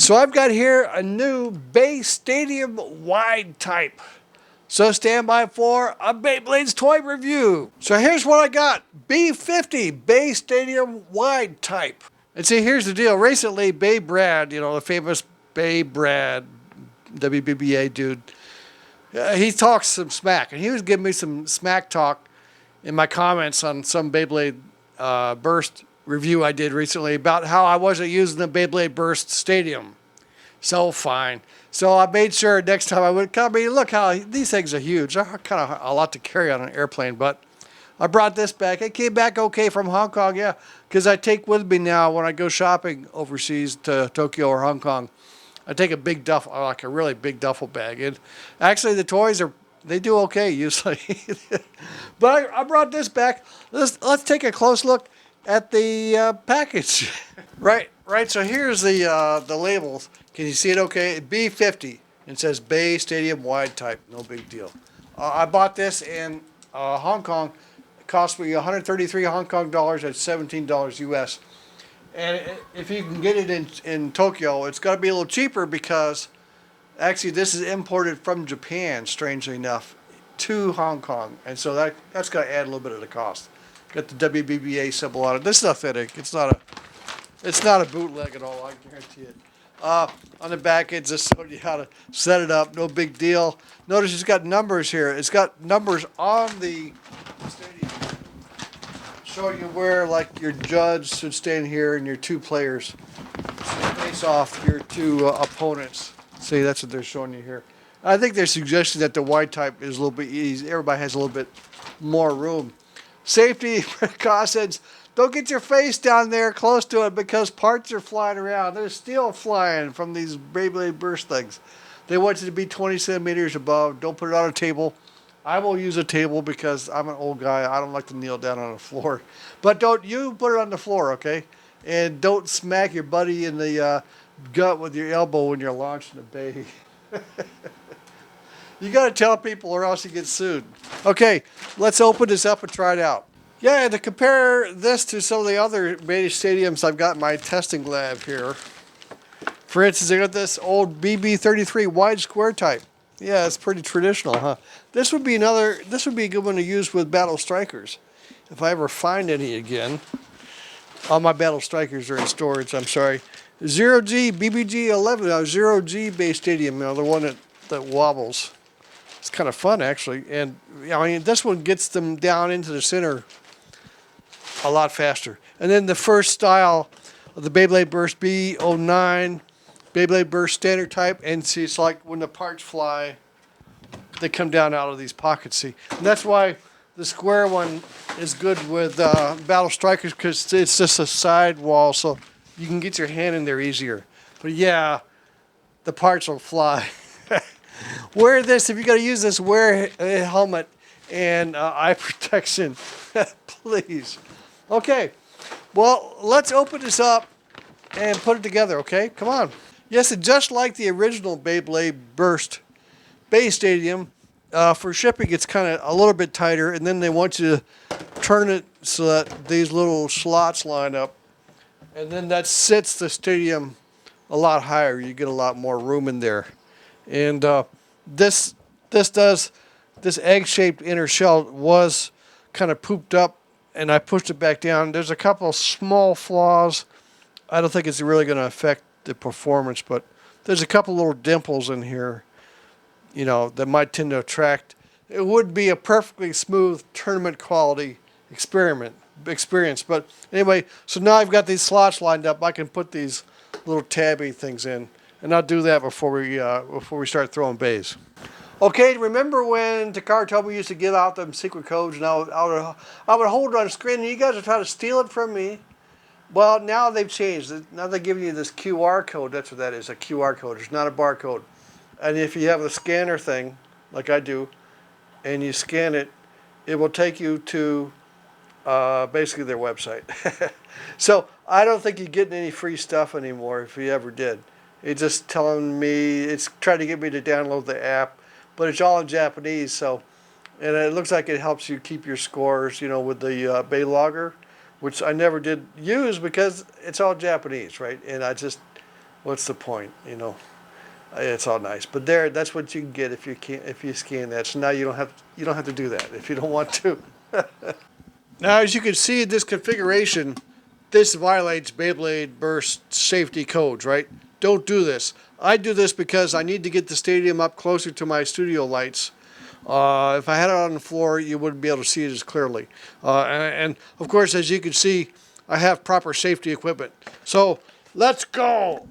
So I've got here a new Beystadium wide type. So stand by for a Beyblades toy review. So here's what I got. B-50 Beystadium wide type. And see, here's the deal. Recently, Brad, the famous Brad, WBBA dude, he talks some smack. And he was giving me some smack talk in my comments on some Beyblade Burst review I did recently about how I wasn't using the Beyblade Burst Stadium. So fine. So I made sure next time I would come. I mean, look how these things are huge. They're kind of a lot to carry on an airplane, but I brought this back. It came back okay from Hong Kong, yeah, because I take with me now when I go shopping overseas to Tokyo or Hong Kong. I take a big duffel, like a really big duffel bag. And actually, the toys they do okay usually. But I brought this back. Let's take a close look at the package. Right. So here's the labels. Can you see it okay? B-50. It says Beystadium wide type. No big deal. I bought this in Hong Kong. It cost me 133 Hong Kong dollars at $17 US. And if you can get it in Tokyo, it's got to be a little cheaper because actually this is imported from Japan, strangely enough, to Hong Kong. And so that's got to add a little bit of the cost. Got the WBBA symbol on it. This is authentic. It's not a bootleg at all, I guarantee it. On the back, it just showed you how to set it up. No big deal. Notice it's got numbers here. It's got numbers on the stadium, showing you where, like, your judge should stand here and your two players face off your two opponents. See, that's what they're showing you here. I think they're suggesting that the wide type is a little bit easy. Everybody has a little bit more room. Safety precautions. Don't get your face down there close to it because parts are flying around. There's steel flying from these Beyblade Burst things. They want you to be 20 centimeters above. Don't put it on a table. I will use a table because I'm an old guy. I don't like to kneel down on the floor. But don't you put it on the floor, okay? And don't smack your buddy in the gut with your elbow when you're launching a bay. You got to tell people or else you get sued. Okay, let's open this up and try it out. Yeah, to compare this to some of the other Beystadiums I've got in my testing lab here. For instance, I got this old BB33 wide square type. Yeah, it's pretty traditional, huh? This would be a good one to use with Battle Strikers. If I ever find any again. All my Battle Strikers are in storage, I'm sorry. 0G, BBG11, 0G Beystadium, the one that wobbles. It's kind of fun, actually. And, I mean, this one gets them down into the center a lot faster. And then the first style of the Beyblade Burst B09, Beyblade Burst standard type. And see, it's like when the parts fly, they come down out of these pockets, see. And that's why the square one is good with Battle Strikers because it's just a side wall, so you can get your hand in there easier. But, yeah, the parts will fly. Wear this, if you're going to use this, wear a helmet and eye protection, please. Okay, well, let's open this up and put it together, okay? Come on. Yes, and just like the original Beyblade Burst Beystadium, for shipping it's kind of a little bit tighter, and then they want you to turn it so that these little slots line up, and then that sits the stadium a lot higher. You get a lot more room in there. And this egg-shaped inner shell was kind of pooped up, and I pushed it back down. There's a couple of small flaws. I don't think it's really going to affect the performance, but there's a couple little dimples in here, that might tend to attract. It would be a perfectly smooth tournament quality experience. But anyway, so now I've got these slots lined up. I can put these little tabby things in. And I'll do that before we start throwing bays. Okay, remember when Takara told me we used to give out them secret codes, and I would hold it on the screen, and you guys would try to steal it from me? Well, now they've changed. Now they're giving you this QR code. That's what that is, a QR code. It's not a barcode. And if you have a scanner thing, like I do, and you scan it, it will take you to basically their website. So I don't think you're getting any free stuff anymore if you ever did. It's just telling me, it's trying to get me to download the app, but it's all in Japanese, so, and it looks like it helps you keep your scores, with the Bay Logger, which I never did use because it's all Japanese, right? And I just what's the point, you know? It's all nice, but there, that's what you can get if you scan that. So now you don't have to do that if you don't want to. Now, as you can see in this configuration, this violates Beyblade burst safety codes, right? Don't do this. I do this because I need to get the stadium up closer to my studio lights. If I had it on the floor, you wouldn't be able to see it as clearly. And of course, as you can see, I have proper safety equipment. So let's go.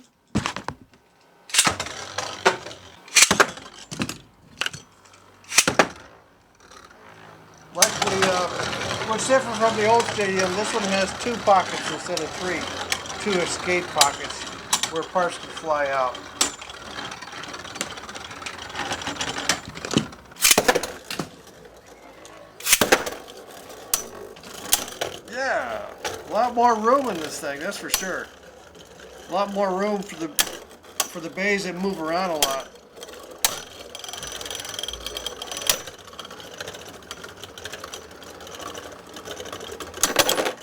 What's different from the old stadium, this one has 2 pockets instead of 3. 2 escape pockets where parts can fly out. Yeah, a lot more room in this thing, that's for sure. A lot more room for the bays that move around a lot.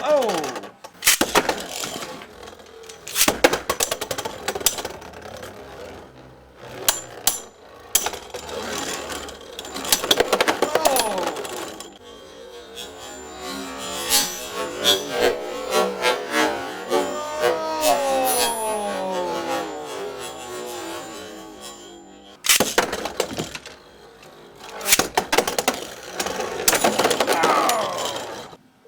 Oh!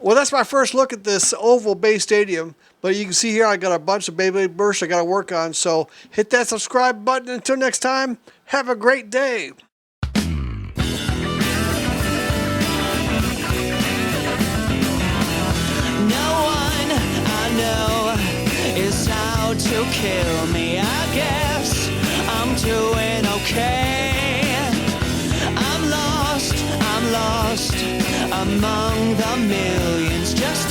Well, that's my first look at this oval Beystadium, but you can see here I got a bunch of Beyblade bursts I got to work on, so hit that subscribe button. Until next time, have a great day. No one I know is out to kill me. I guess I'm doing okay. I'm lost among the millions, just